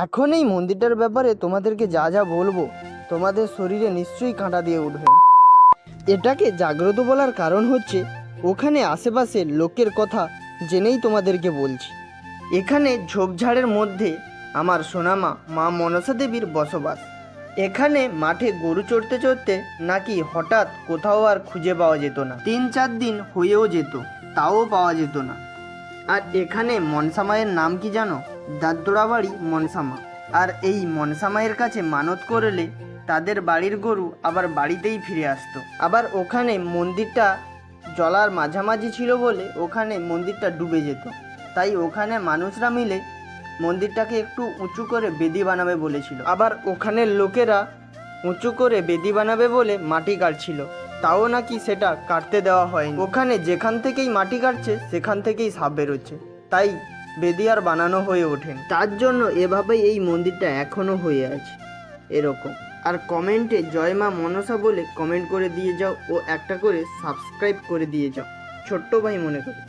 এখন এই মন্দিরটার ব্যাপারে তোমাদেরকে যা যা বলবো তোমাদের শরীরে নিশ্চয়ই কাঁটা দিয়ে উঠবে। এটাকে জাগ্রত বলার কারণ হচ্ছে ওখানে আশেপাশের লোকের কথা জেনেই তোমাদেরকে বলছি। এখানে ঝোপঝাড়ের মধ্যে আমার সোনামা মা মনসা দেবীর বসবাস। এখানে মাঠে গরু চড়তে চড়তে নাকি হঠাৎ কোথাও আর খুঁজে পাওয়া যেত না, 3-4 দিন হয়েও যেত, তাও পাওয়া যেত না। আর এখানে মনসা মায়ের নাম কি জানো? দাঁতদোড়াবাড়ি মনসামা। আর এই মনসা মায়ের কাছে মানত করলে তাদের বাড়ির গরু আবার বাড়িতেই ফিরে আসতো। আবার ওখানে মন্দিরটা জলার মাঝামাঝি ছিল বলে ওখানে মন্দিরটা ডুবে যেত, তাই ওখানে মানুষরা মিলে মন্দিরটাকে একটু উঁচু করে বেদি বানাবে বলেছিল। আবার ওখানের লোকেরা উঁচু করে বেদি বানাবে বলে মাটি কাটছিল, তাও নাকি সেটা কাটতে দেওয়া হয়নি। ওখানে যেখান থেকেই মাটি কাটছে সেখান থেকেই সাপ বেরোচ্ছে, তাই বেদি আর বানানো হয়ে ওঠেনি। তার জন্য এভাবেই এই মন্দিরটা এখনো হয়ে আছে এরকম। আর কমেন্টে জয় মা মনসা বলে কমেন্ট করে দিয়ে যাও ও একটা করে সাবস্ক্রাইব করে দিয়ে যাও, ছোট্ট ভাই মনে করে।